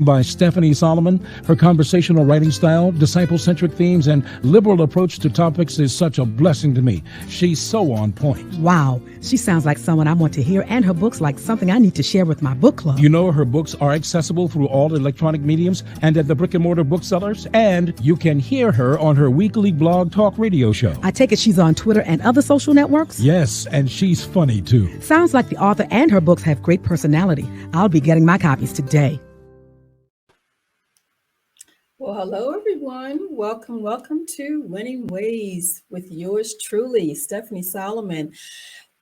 by Stephannie Solomon. Her conversational writing style, disciple-centric themes, and liberal approach to topics is such a blessing to me. She's so on point. Wow, she sounds like someone I want to hear, and her books like something I need to share with my book club. You know, her books are accessible through all electronic mediums and at the brick-and-mortar booksellers, and you can hear her on her weekly blog talk radio show. I take it she's on Twitter and other social networks? Yes, and she's funny, too. Sounds like the author and her books have great personality. I'll be getting my copies today. Well, hello, everyone. Welcome to Winning Ways with yours truly, Stephannie Solomon.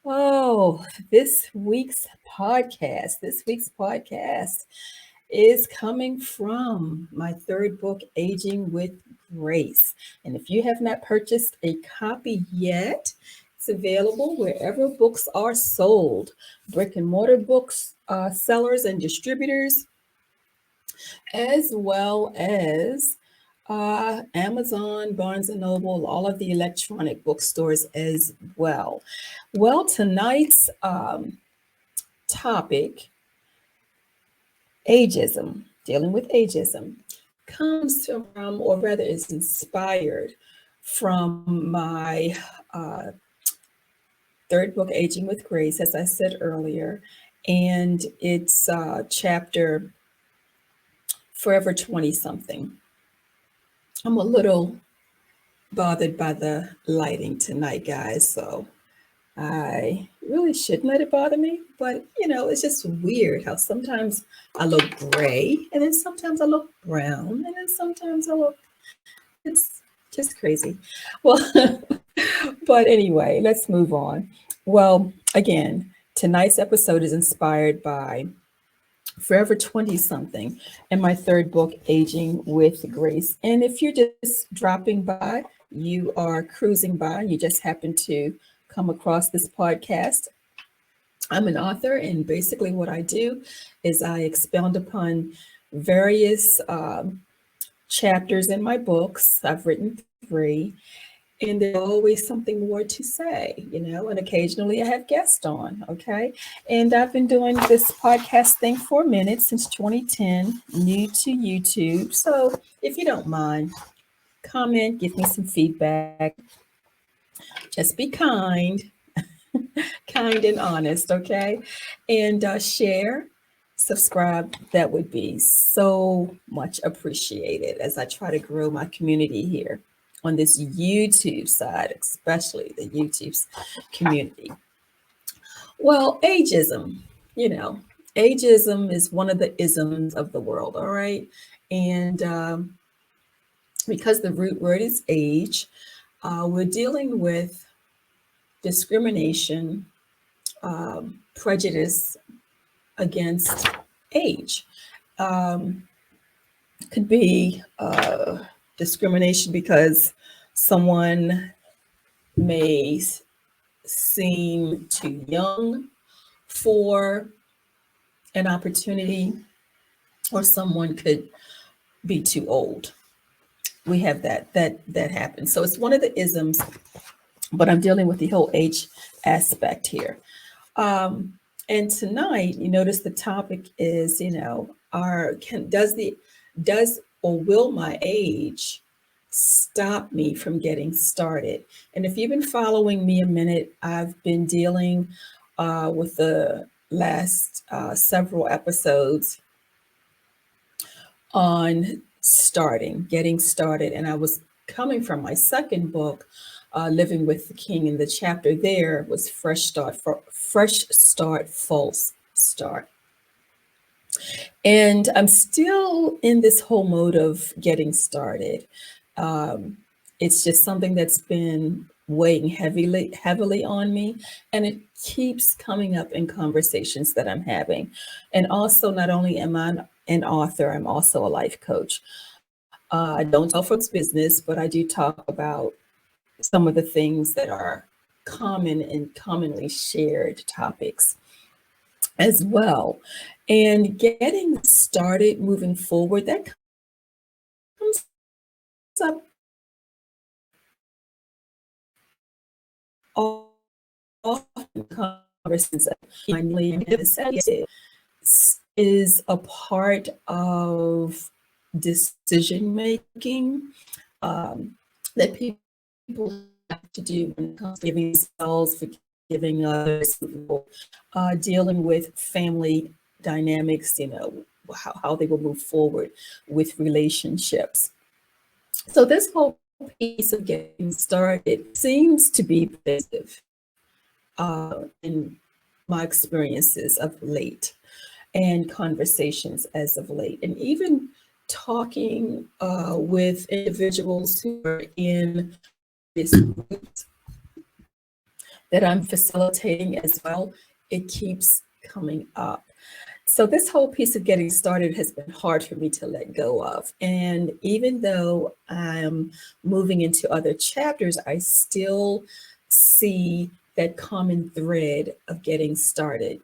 Oh, this week's podcast is coming from my third book, Aging with Grace. And if you have not purchased a copy yet, it's available wherever books are sold, brick and mortar books, sellers and distributors, as well as Amazon, Barnes & Noble, all of the electronic bookstores as well. Well, tonight's topic, ageism, dealing with ageism, comes from, or rather is inspired from my third book, Aging with Grace, as I said earlier, and it's chapter Forever 20-something. I'm a little bothered by the lighting tonight, guys, so I really shouldn't let it bother me, but it's just weird how sometimes I look gray, and then sometimes I look brown, and then sometimes it's just crazy. Well, but anyway, let's move on. Well, again, tonight's episode is inspired by Forever 20-something, and my third book, Aging with Grace. And if you're just dropping by, you are cruising by, you just happen to come across this podcast, I'm an author, and basically what I do is I expound upon various chapters in my books. I've written 3. And there's always something more to say, and occasionally I have guests on, okay? And I've been doing this podcast thing for a minute, since 2010, new to YouTube. So if you don't mind, comment, give me some feedback. Just be kind, kind and honest, okay? And share, subscribe. That would be so much appreciated as I try to grow my community here on this YouTube side, especially the YouTube community. Well, ageism, ageism is one of the isms of the world, all right? And because the root word is age, we're dealing with discrimination, prejudice against age. Could be discrimination because someone may seem too young for an opportunity, or someone could be too old. We have that happens. So it's one of the isms, but I'm dealing with the whole age aspect here. And tonight, you notice the topic is, does or will my age stop me from getting started? And if you've been following me a minute, I've been dealing with the last several episodes on getting started. And I was coming from my second book, Living with the King, and the chapter there was fresh start, false start. And I'm still in this whole mode of getting started. It's just something that's been weighing heavily on me, and it keeps coming up in conversations that I'm having. And also, not only am I an author, I'm also a life coach. I don't tell folks business, but I do talk about some of the things that are common and commonly shared topics as well. And getting started, moving forward, that comes up often conversations. is a part of decision making that people have to do when it comes to giving themselves, forgiving others, dealing with family dynamics, how they will move forward with relationships. So this whole piece of getting started seems to be pervasive in my experiences of late and conversations as of late, and even talking with individuals who are in this groups that I'm facilitating as well, it keeps coming up. So this whole piece of getting started has been hard for me to let go of. And even though I'm moving into other chapters, I still see that common thread of getting started.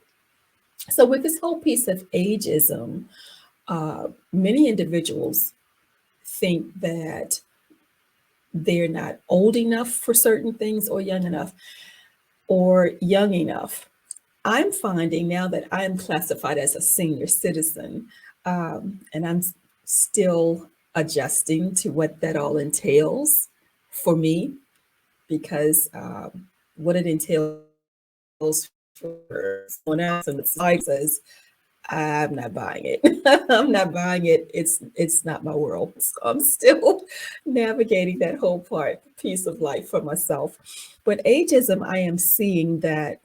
So with this whole piece of ageism, many individuals think that they're not old enough for certain things or young enough or young enough. I'm finding now that I'm classified as a senior citizen, and I'm still adjusting to what that all entails for me, because what it entails for someone else and the society says, I'm not buying it. I'm not buying it. It's not my world. So I'm still navigating that whole piece of life for myself. But ageism, I am seeing that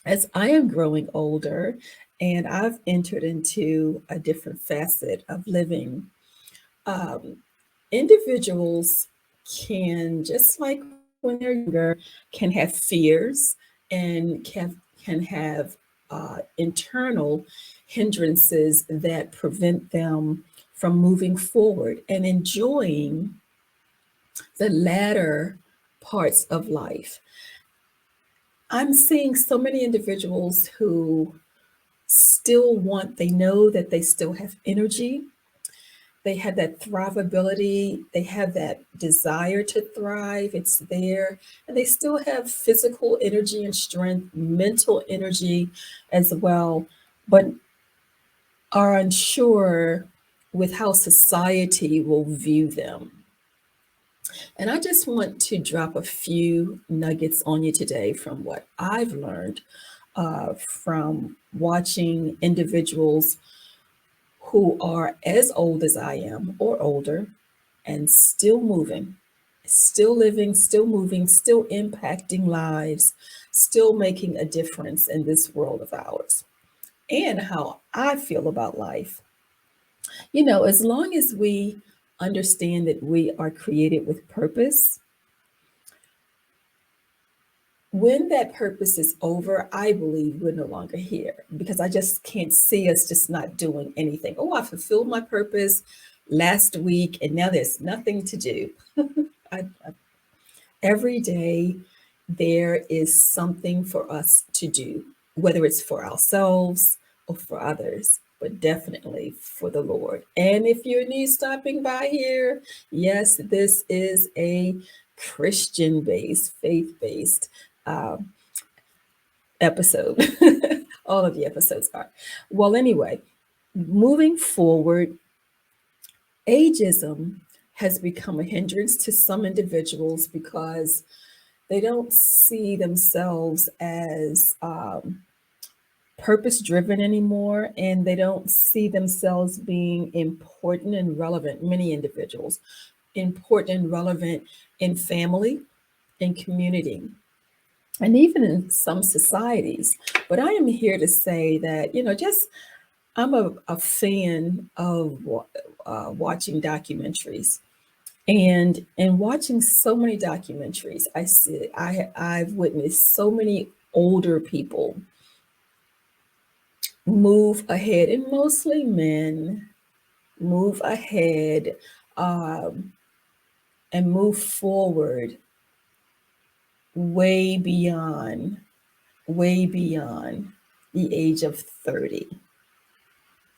as I am growing older and I've entered into a different facet of living, um, individuals can, just like when they're younger, can have fears and can have internal hindrances that prevent them from moving forward and enjoying the latter parts of life. I'm seeing so many individuals who they know that they still have energy, they have that thrivability, they have that desire to thrive, it's there, and they still have physical energy and strength, mental energy as well, but are unsure with how society will view them. And I just want to drop a few nuggets on you today from what I've learned from watching individuals who are as old as I am or older and still moving, still living, still moving, still impacting lives, still making a difference in this world of ours, and how I feel about life. As long as we understand that we are created with purpose, when that purpose is over, I believe we're no longer here, because I just can't see us just not doing anything. Oh, I fulfilled my purpose last week and now there's nothing to do. Every day there is something for us to do, whether it's for ourselves or for others, but definitely for the Lord. And if you're new stopping by here, yes, this is a Christian based, faith based episode. All of the episodes are. Well, anyway, moving forward, ageism has become a hindrance to some individuals because they don't see themselves as purpose driven anymore, and they don't see themselves being important and relevant. Many individuals, important and relevant in family, in community, and even in some societies. But I am here to say that, just I'm a fan of watching documentaries. And in watching so many documentaries, I've witnessed so many older people move ahead, and mostly men move ahead um, and move forward way beyond, way beyond the age of 30,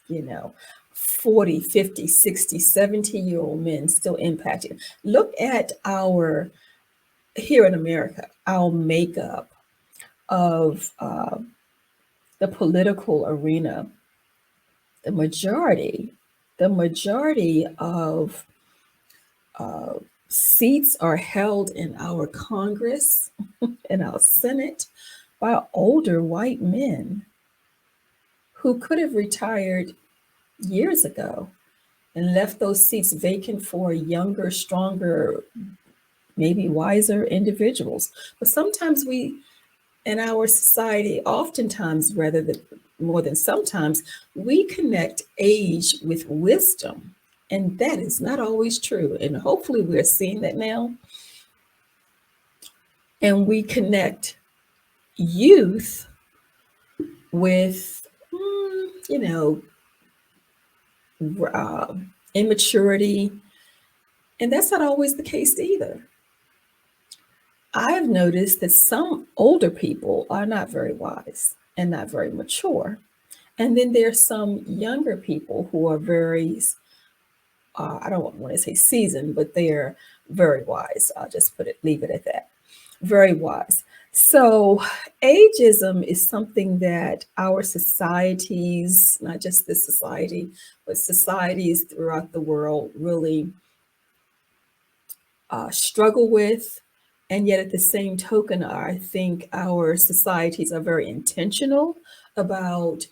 you know. 40, 50, 60, 70-year-old men still impacting. Look at here in America, our makeup of the political arena. the majority, the majority of uh, seats are held in our Congress and our Senate by older white men who could have retired years ago and left those seats vacant for younger, stronger, maybe wiser individuals. But sometimes we, in our society, oftentimes, rather than more than sometimes, we connect age with wisdom. And that is not always true. And hopefully, we're seeing that now. And we connect youth with, you know, uh, immaturity. And that's not always the case either. I've noticed that some older people are not very wise and not very mature. And then there's some younger people who are very, I don't want to say seasoned, but they're very wise. I'll just leave it at that. Very wise. So, ageism is something that our societies, not just this society, but societies throughout the world really struggle with. And yet, at the same token, I think our societies are very intentional about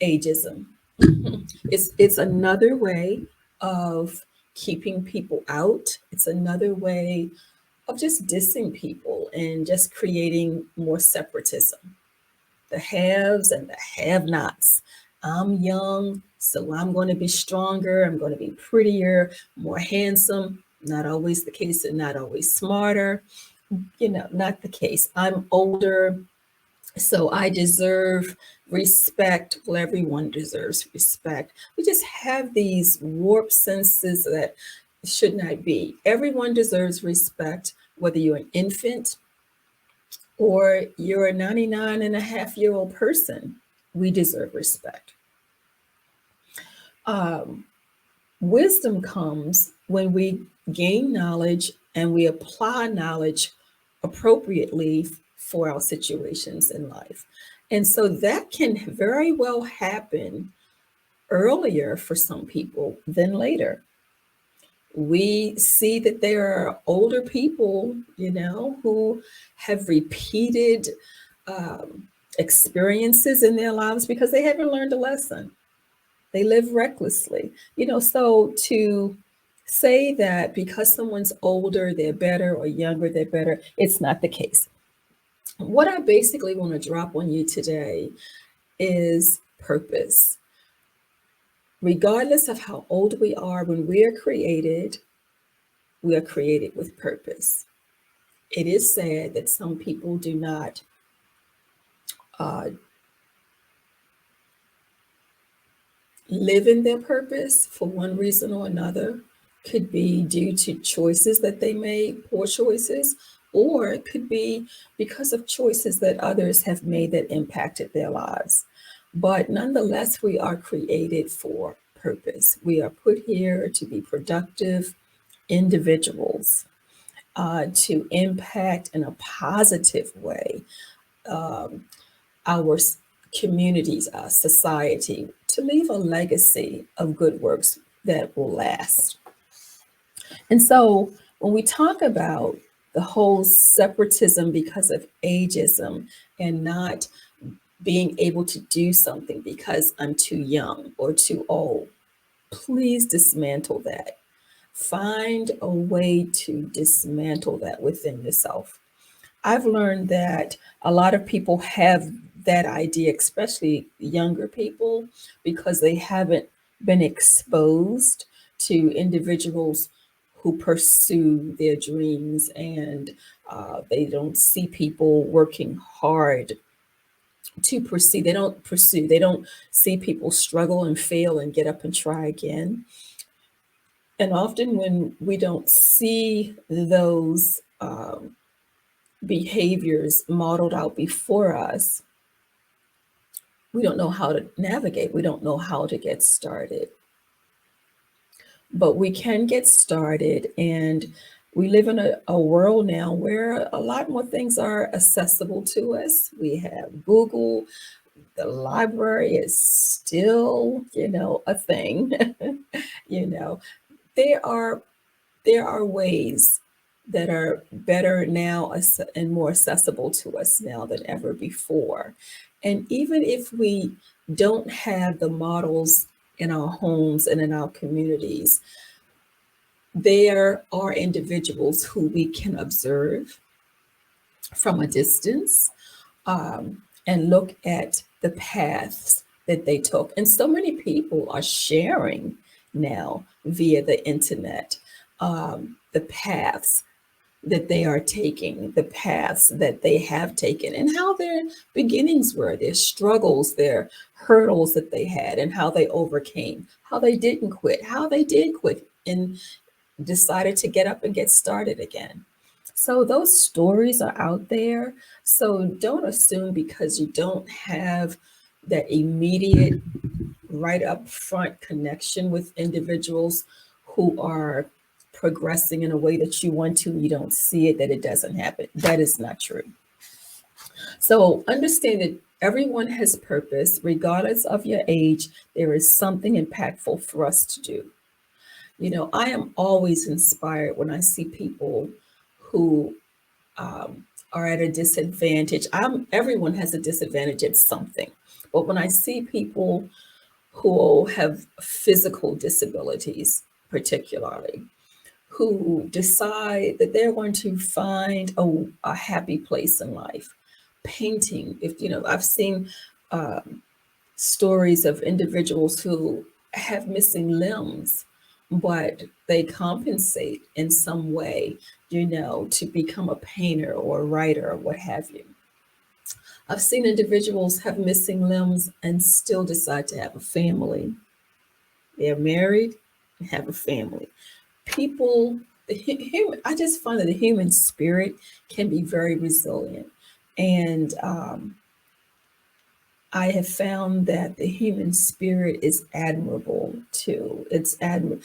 ageism. It's another way of keeping people out. It's another way of just dissing people and just creating more separatism. The haves and the have-nots. I'm young, so I'm going to be stronger. I'm going to be prettier, more handsome. Not always the case, and not always smarter. Not the case. I'm older, so I deserve respect. Well, everyone deserves respect. We just have these warped senses that should not be. Everyone deserves respect, whether you're an infant or you're a 99 and a half year old person. We deserve respect. Um, Wisdom comes when we gain knowledge and we apply knowledge appropriately for our situations in life. And so that can very well happen earlier for some people than later. We see that there are older people, who have repeated experiences in their lives because they haven't learned a lesson. They live recklessly. So to say that because someone's older, they're better, or younger, they're better, it's not the case. What I basically want to drop on you today is purpose. Regardless of how old we are, when we are created with purpose. It is sad that some people do not uh, live in their purpose for one reason or another. Could be due to choices that they made, poor choices, or it could be because of choices that others have made that impacted their lives. But nonetheless, we are created for purpose. We are put here to be productive individuals, to impact in a positive way our communities, our society, to leave a legacy of good works that will last. And so when we talk about the whole separatism because of ageism and not being able to do something because I'm too young or too old, please dismantle that. Find a way to dismantle that within yourself. I've learned that a lot of people have that idea, especially younger people, because they haven't been exposed to individuals who pursue their dreams, and they don't see people working hard to pursue. They don't see people struggle and fail and get up and try again. And often when we don't see those behaviors modeled out before us, we don't know how to navigate. We don't know how to get started. But we can get started, and we live in a world now where a lot more things are accessible to us. We have Google, The library is still, a thing. you know, there are there are ways that are better now and more accessible to us now than ever before. And even if we don't have the models in our homes and in our communities, there are individuals who we can observe from a distance, and look at the paths that they took. And so many people are sharing now via the internet, the paths that they are taking, the paths that they have taken, and how their beginnings were, their struggles, their hurdles that they had, and how they overcame, how they didn't quit, how they did quit and decided to get up and get started again. So those stories are out there. So don't assume because you don't have that immediate, right up front connection with individuals who are progressing in a way that you want to, you don't see it, that it doesn't happen. That is not true. So understand that everyone has purpose, regardless of your age. There is something impactful for us to do. I am always inspired when I see people who are at a disadvantage. Everyone has a disadvantage at something, but when I see people who have physical disabilities, particularly, who decide that they're going to find a happy place in life, painting. If I've seen stories of individuals who have missing limbs, but they compensate in some way, to become a painter or a writer or what have you. I've seen individuals have missing limbs and still decide to have a family. They're married and have a family. People, I just find that the human spirit can be very resilient. And I have found that the human spirit is admirable too. It's an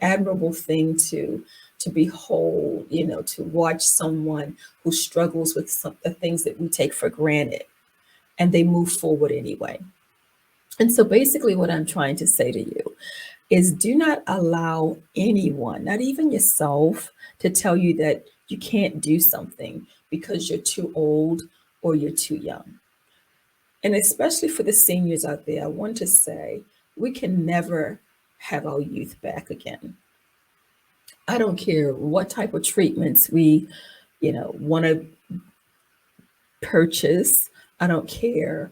admirable thing to behold, to watch someone who struggles with the things that we take for granted, and they move forward anyway. And so basically what I'm trying to say to you is, do not allow anyone, not even yourself, to tell you that you can't do something because you're too old or you're too young. And especially for the seniors out there, I want to say we can never have our youth back again. I don't care what type of treatments we, want to purchase. I don't care,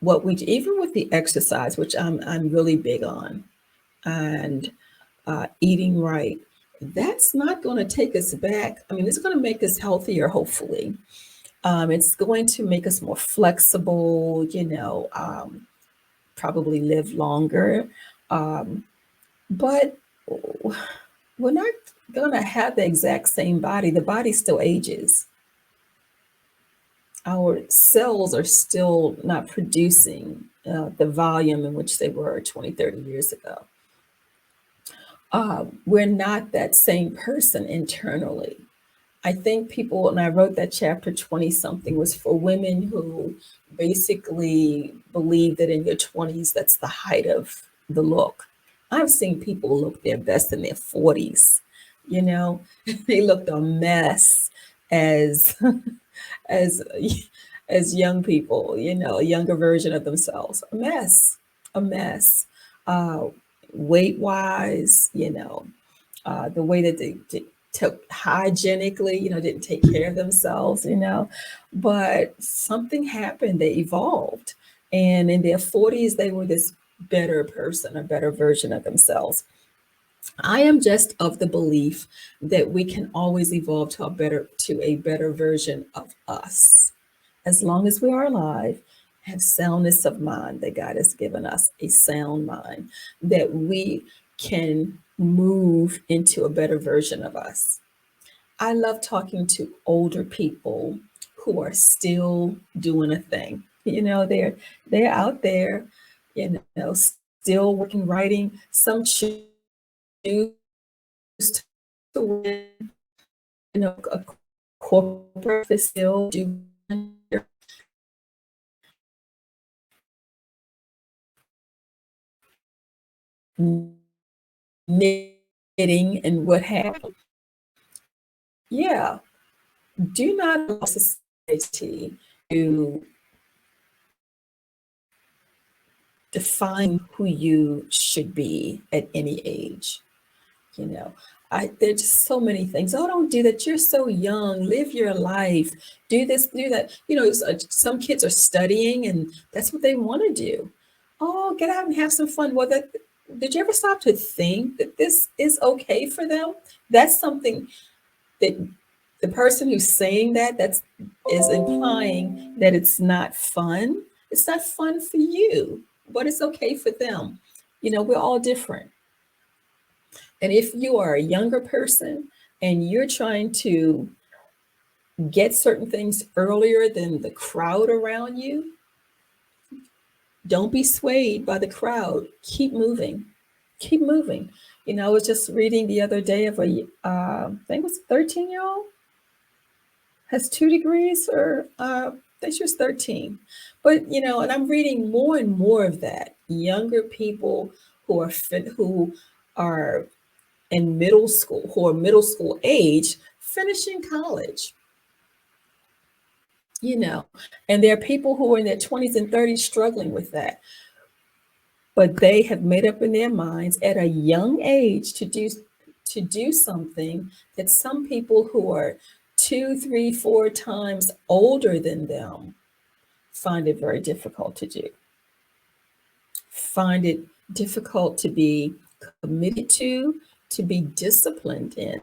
what we even with the exercise, which I'm really big on, and eating right. That's not going to take us back. I mean, it's going to make us healthier, hopefully. It's going to make us more flexible, probably live longer. Um, but we're not going to have the exact same body. The body still ages. Our cells are still not producing the volume in which they were 20, 30 years ago. We're not that same person internally. I think people, and I wrote that chapter 20 something, was for women who basically believe that in your 20s, that's the height of the look. I've seen people look their best in their 40s. They looked a mess as as as young people, a younger version of themselves. A mess. Uh, Weight wise, the way that they took hygienically, didn't take care of themselves, but something happened. They evolved. And in their 40s, they were this better person, a better version of themselves. I am just of the belief that we can always evolve to a better version of us. As long as we are alive, have soundness of mind, that God has given us a sound mind, that we can move into a better version of us. I love talking to older people who are still doing a thing. They're out there, still working, writing. Some choose to win, a corporate still do knitting and what have you. Yeah, do not allow society to define who you should be at any age. You know, there's just so many things. Oh, don't do that. You're so young. Live your life. Do this, do that. Some kids are studying and that's what they want to do. Oh, get out and have some fun. Well, did you ever stop to think that this is okay for them? That's something that the person who's saying that is implying that it's not fun. It's not fun for you, but it's okay for them. We're all different. And if you are a younger person and you're trying to get certain things earlier than the crowd around you, don't be swayed by the crowd. Keep moving. Keep moving. I was just reading the other day of I think it was a 13-year-old, has 2 degrees, or I think she was 13. But, and I'm reading more and more of that. Younger people who are in middle school, who are middle school age, finishing college, and there are people who are in their 20s and 30s struggling with that. But they have made up in their minds at a young age to do something that some people who are 2, 3, 4 times older than them find it very difficult to do. Find it difficult to be committed to be disciplined in.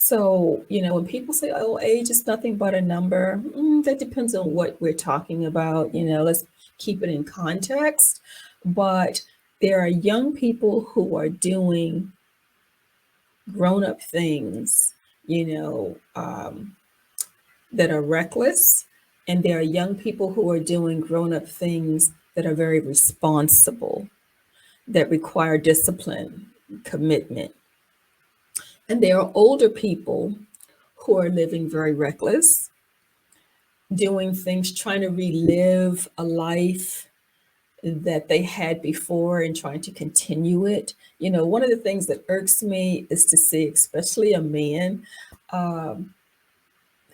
So, when people say, oh, age is nothing but a number, that depends on what we're talking about. Let's keep it in context. But there are young people who are doing grown-up things, that are reckless. And there are young people who are doing grown-up things that are very responsible, that require discipline, commitment. And there are older people who are living very reckless, doing things, trying to relive a life that they had before and trying to continue it. One of the things that irks me is to see, especially a man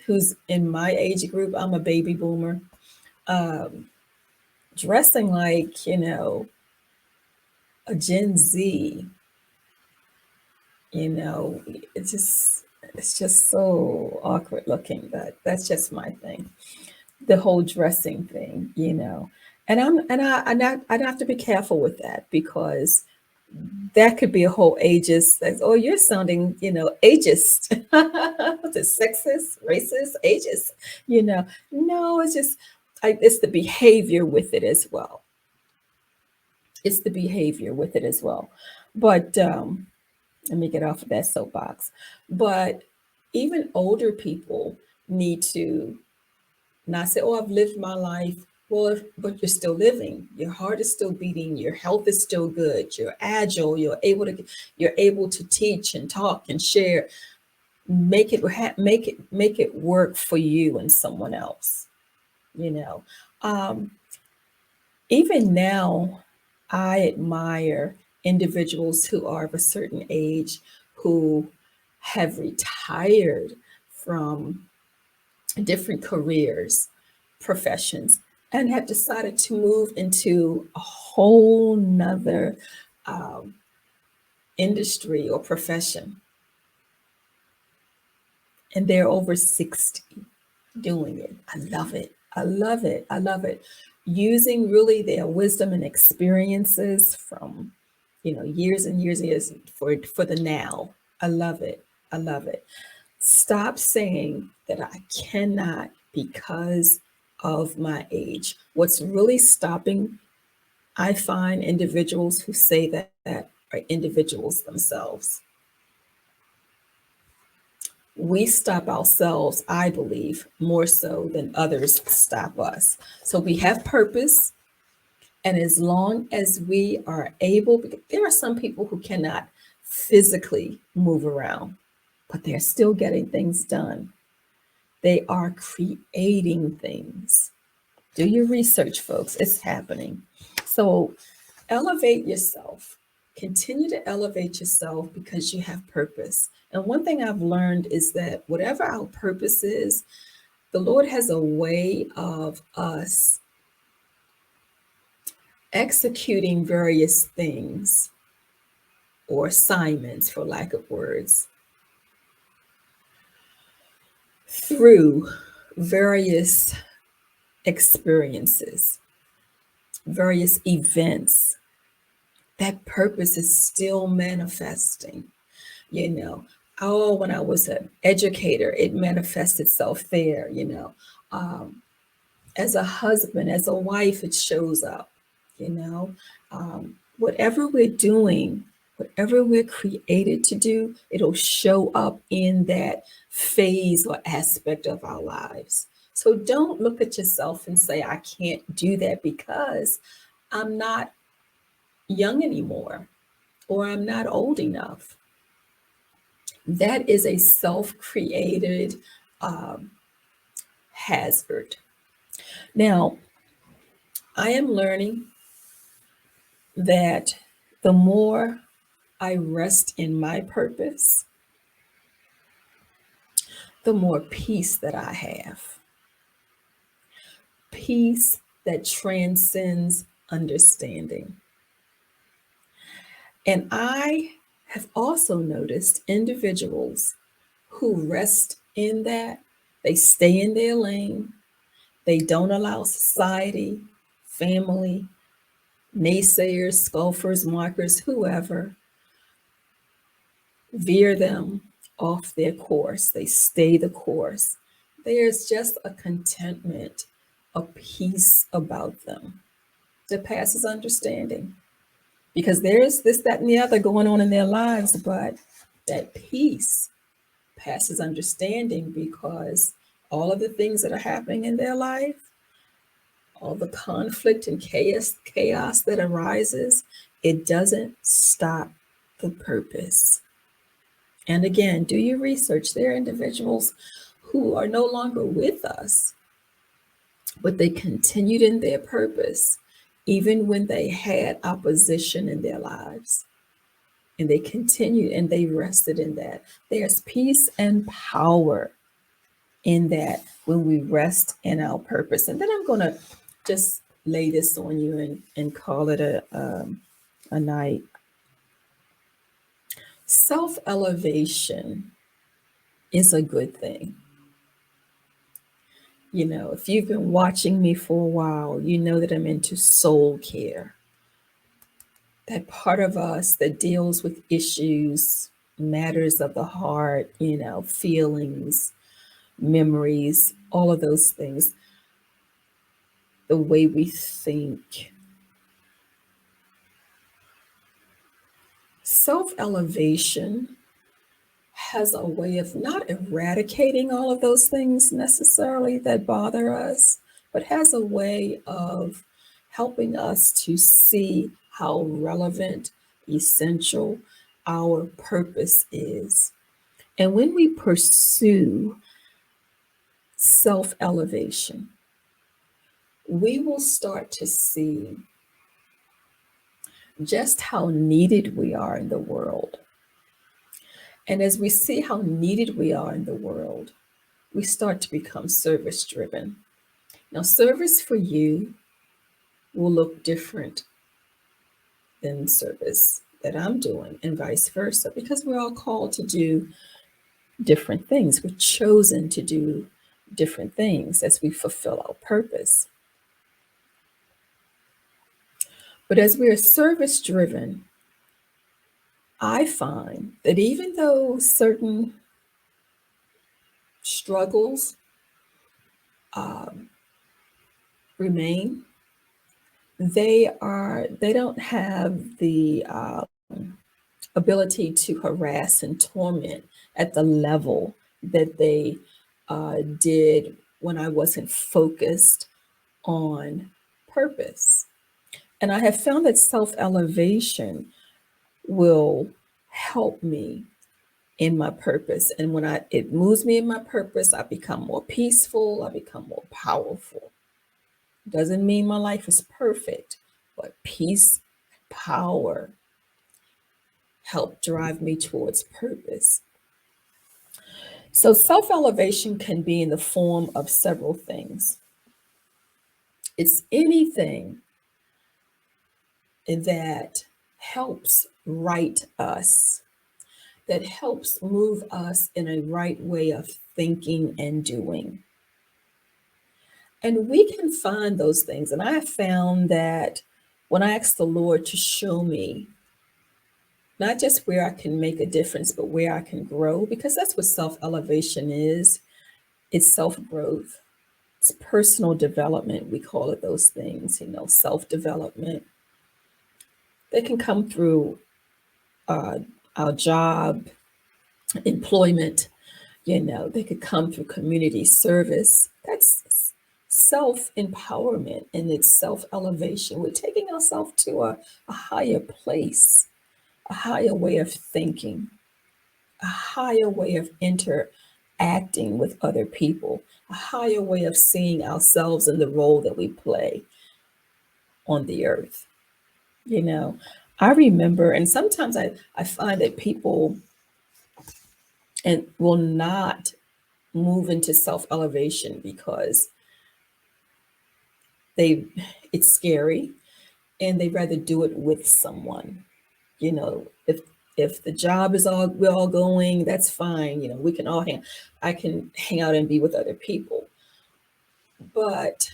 who's in my age group, I'm a baby boomer, dressing like, a Gen Z. It's just so awkward looking, but that's just my thing. The whole dressing thing. And I'd have to be careful with that, because that could be a whole ageist. Like, oh, you're sounding, ageist. What's it, sexist, racist, ageist? No, it's just, it's the behavior with it as well. It's the behavior with it as well. But let me get off of that soapbox. But even older people need to not say, oh, I've lived my life. Well, but you're still living. Your heart is still beating. Your health is still good. You're agile. You're able to teach and talk and share. Make it work for you and someone else. Even now, I admire individuals who are of a certain age who have retired from different careers, professions, and have decided to move into a whole nother industry or profession. And they're over 60 doing it. I love it. I love it. I love it. Using really their wisdom and experiences from, years and years and years for the now. I love it. I love it. Stop saying that I cannot because of my age. What's really stopping, I find, individuals who say that are individuals themselves. We stop ourselves, I believe, more so than others stop us. So we have purpose. And as long as we are able, because there are some people who cannot physically move around, but they're still getting things done. They are creating things. Do your research, folks. It's happening. So elevate yourself. Continue to elevate yourself because you have purpose. And one thing I've learned is that whatever our purpose is, the Lord has a way of us executing various things or assignments, for lack of words, through various experiences, various events. That purpose is still manifesting. You know, oh, when I was an educator, it manifests itself there, Um, as a husband, as a wife, it shows up, whatever we're doing, whatever we're created to do, it'll show up in that phase or aspect of our lives. So don't look at yourself and say, I can't do that because I'm not young anymore or I'm not old enough. That is a self created um, hazard. Now, I am learning that the more I rest in my purpose, the more peace that I have. Peace that transcends understanding. And I have also noticed individuals who rest in that, they stay in their lane, they don't allow society, family, naysayers, scoffers, mockers, whoever, veer them off their course. They stay the course. There's just a contentment, a peace about them that passes understanding. Because there's this, that, and the other going on in their lives, but that peace passes understanding because all of the things that are happening in their life, all the conflict and chaos that arises, it doesn't stop the purpose. And again, do your research. There are individuals who are no longer with us, but they continued in their purpose, even when they had opposition in their lives. And they continued and they rested in that. There's peace and power in that when we rest in our purpose. And then I'm going to just lay this on you and call it a night. Self-elevation is a good thing. You know, if you've been watching me for a while, you know that I'm into soul care. That part of us that deals with issues, matters of the heart, feelings, memories, all of those things, the way we think. Self-elevation has a way of not eradicating all of those things necessarily that bother us, but has a way of helping us to see how relevant, essential our purpose is. And when we pursue self-elevation, we will start to see just how needed we are in the world. And as we see how needed we are in the world, we start to become service driven. Now, service for you will look different than service that I'm doing, and vice versa, because we're all called to do different things. We're chosen to do different things as we fulfill our purpose. But as we are service driven, I find that even though certain struggles um, remain, they don't have the ability to harass and torment at the level that they did when I wasn't focused on purpose. And I have found that self-elevation will help me in my purpose. And when it moves me in my purpose, I become more peaceful, I become more powerful. Doesn't mean my life is perfect, but peace, power help drive me towards purpose. So self elevation can be in the form of several things. It's anything that helps right us, that helps move us in a right way of thinking and doing. And we can find those things. And I have found that when I ask the Lord to show me not just where I can make a difference, but where I can grow, because that's what self elevation is. It's self growth, it's personal development. We call it those things, self development. They can come through uh, our job, employment, they could come through community service. That's self empowerment and it's self elevation. We're taking ourselves to a higher place, a higher way of thinking, a higher way of interacting with other people, a higher way of seeing ourselves in the role that we play on the earth. You know, I remember, and sometimes I find that people and will not move into self elevation because they it's scary and they'd rather do it with someone. If the job is all we're all going, that's fine. We can all I can hang out and be with other people. But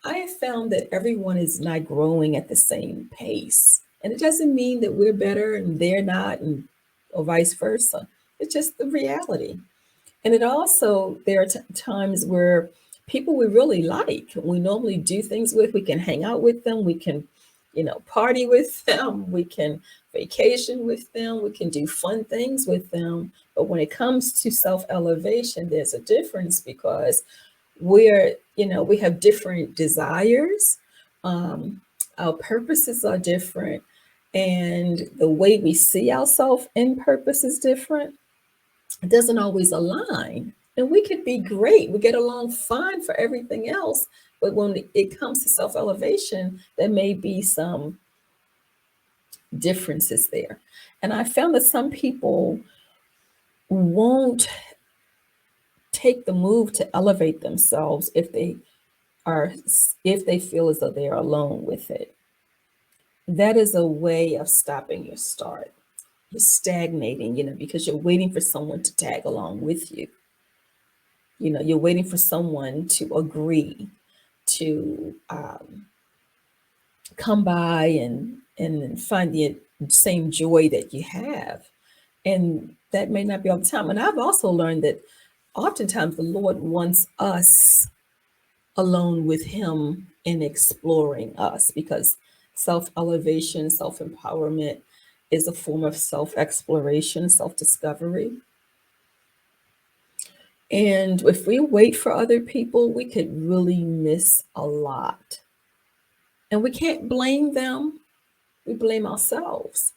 I have found that everyone is not growing at the same pace. And it doesn't mean that we're better and they're not, and or vice versa. It's just the reality. And it also, there are times where people we really like, we normally do things with, we can hang out with them, we can, party with them, we can vacation with them, we can do fun things with them. But when it comes to self elevation, there's a difference because we have different desires. Our purposes are different, and the way we see ourselves in purpose is different. It doesn't always align. And we could be great. We get along fine for everything else. But when it comes to self elevation, there may be some differences there. And I found that some people won't take the move to elevate themselves if they feel as though they are alone with it. That is a way of stopping your start. You're stagnating, because you're waiting for someone to tag along with you. You're waiting for someone to agree to come by and find the same joy that you have. And that may not be all the time. And I've also learned that oftentimes the Lord wants us alone with him in exploring us, because self-elevation, self-empowerment is a form of self-exploration, self-discovery. And if we wait for other people, we could really miss a lot. And we can't blame them. We blame ourselves.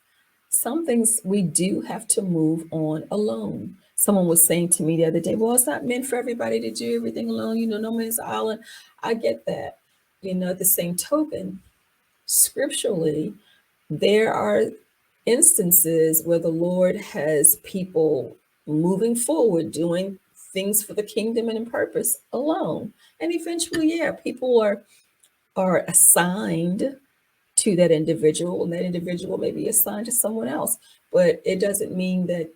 Some things we do have to move on alone. Someone was saying to me the other day, well, it's not meant for everybody to do everything alone. No man's island. I get that. At the same token, scripturally, there are instances where the Lord has people moving forward, doing things for the kingdom and in purpose alone. And eventually, yeah, people are assigned to that individual, and that individual may be assigned to someone else. But it doesn't mean that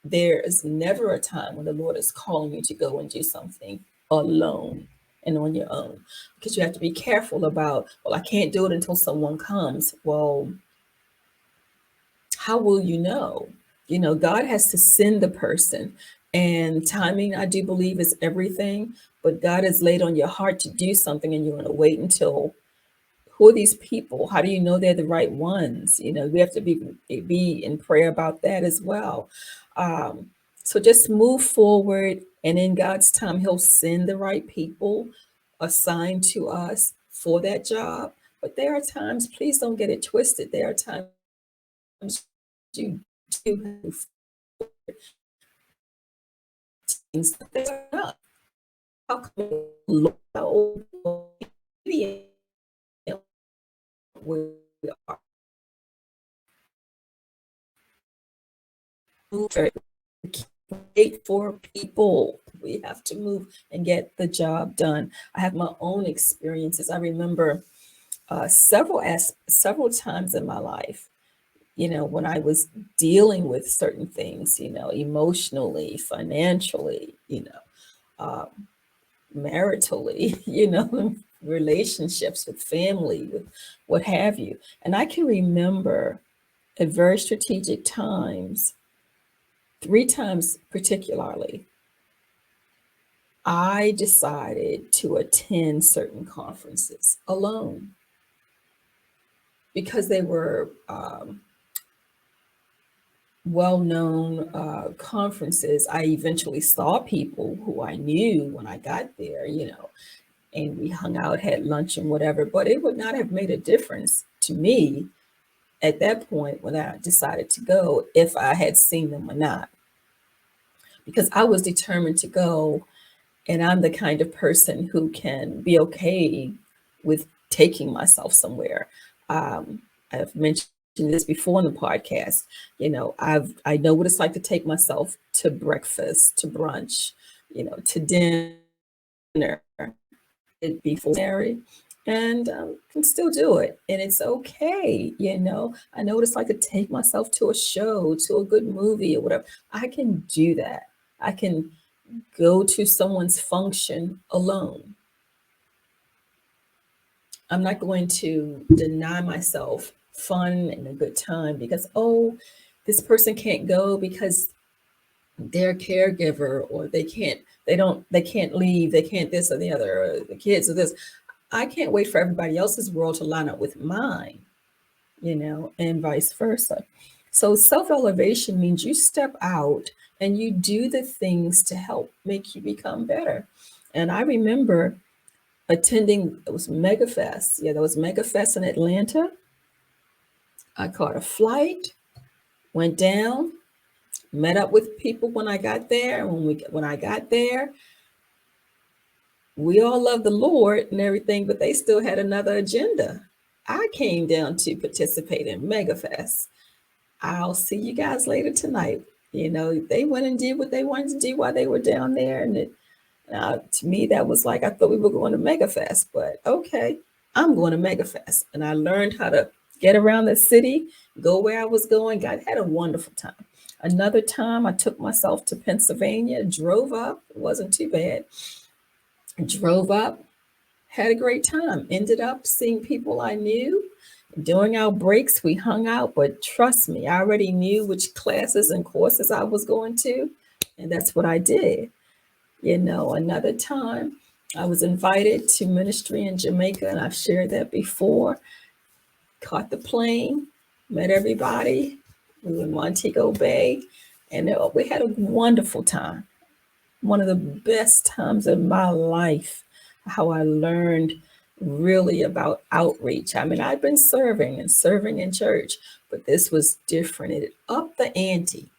there is never a time when the Lord is calling you to go and do something alone and on your own, because you have to be careful about, well, I can't do it until someone comes. Well, how will you know? God has to send the person, and timing, I do believe, is everything. But God has laid on your heart to do something, and you're going to wait until, who are these people? How do you know they're the right ones? We have to be in prayer about that as well. So just move forward, and in God's time, he'll send the right people assigned to us for that job. But there are times, please don't get it twisted, there are times you do things that are not. How come we are wait for people. We have to move and get the job done. I have my own experiences. I remember several times in my life, when I was dealing with certain things, emotionally, financially, um, maritally, relationships with family, with what have you. And I can remember at very strategic times, 3 times particularly, I decided to attend certain conferences alone because they were well-known conferences. I eventually saw people who I knew when I got there, and we hung out, had lunch and whatever, but it would not have made a difference to me at that point when I decided to go if I had seen them or not, because I was determined to go. And I'm the kind of person who can be okay with taking myself somewhere. I've mentioned this before in the podcast. I know what it's like to take myself to breakfast, to brunch, to dinner, before married, and can still do it. And it's okay. I know what it's like to take myself to a show, to a good movie or whatever. I can do that. I can go to someone's function alone. I'm not going to deny myself fun and a good time because, oh, this person can't go because they're a caregiver, or they can't leave, they can't this or the other, or the kids or this. I can't wait for everybody else's world to line up with mine, and vice versa. So self-elevation means you step out and you do the things to help make you become better. And I remember attending, it was MegaFest. Yeah, there was MegaFest in Atlanta. I caught a flight, went down, met up with people when I got there. And when I got there, we all loved the Lord and everything, but they still had another agenda. I came down to participate in MegaFest. I'll see you guys later tonight. They went and did what they wanted to do while they were down there. And to me, that was like, I thought we were going to MegaFest, but okay, I'm going to MegaFest. And I learned how to get around the city, go where I was going. God, had a wonderful time. Another time, I took myself to Pennsylvania, drove up. It wasn't too bad. Drove up, had a great time. Ended up seeing people I knew. During our breaks, we hung out, but trust me, I already knew which classes and courses I was going to, and that's what I did. Another time, I was invited to ministry in Jamaica, and I've shared that before. Caught the plane, met everybody. We were in Montego Bay, and we had a wonderful time. One of the best times of my life, how I learned really about outreach. I mean, I've been serving and serving in church, but this was different. It upped the ante.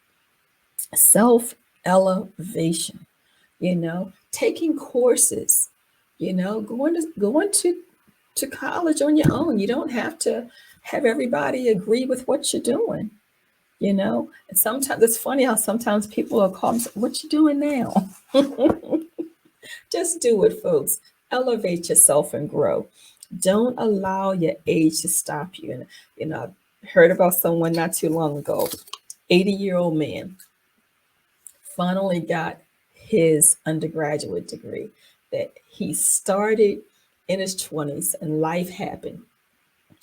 Self elevation, taking courses, going to college on your own. You don't have to have everybody agree with what you're doing. And sometimes it's funny how sometimes people are called, what you doing now? Just do it, folks. Elevate yourself and grow. Don't allow your age to stop you. And I heard about someone not too long ago, 80-year-old man, finally got his undergraduate degree that he started in his 20s, and life happened.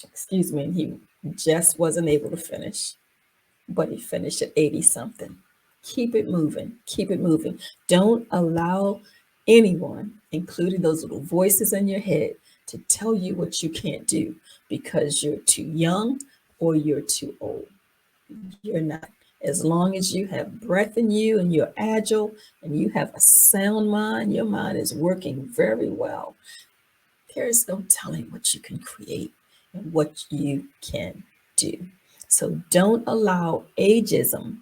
Excuse me, and he just wasn't able to finish, but he finished at 80 something. Keep it moving. Keep it moving. Don't allow anyone, including those little voices in your head, to tell you what you can't do because you're too young or you're too old. You're not. As long as you have breath in you and you're agile and you have a sound mind, your mind is working very well. There is no telling what you can create and what you can do. So don't allow ageism,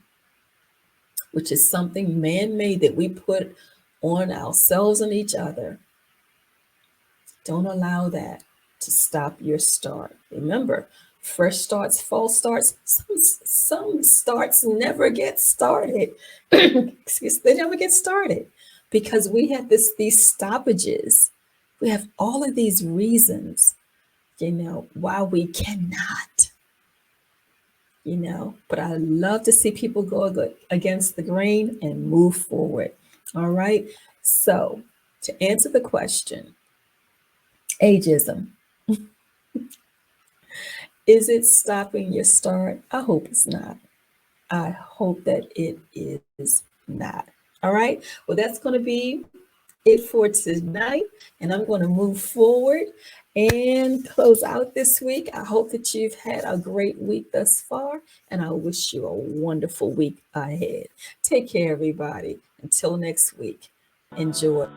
which is something man-made that we put on ourselves and each other. Don't allow that to stop your start. Remember, fresh starts, false starts, some starts never get started. Excuse, they never get started because we have these stoppages. We have all of these reasons, why we cannot, but I love to see people go against the grain and move forward. All right. So to answer the question, ageism, is it stopping your start? I hope it's not. I hope that it is not. All right. Well, that's going to be it for tonight. And I'm going to move forward and close out this week. I hope that you've had a great week thus far, and I wish you a wonderful week ahead. Take care, everybody. Until next week, enjoy.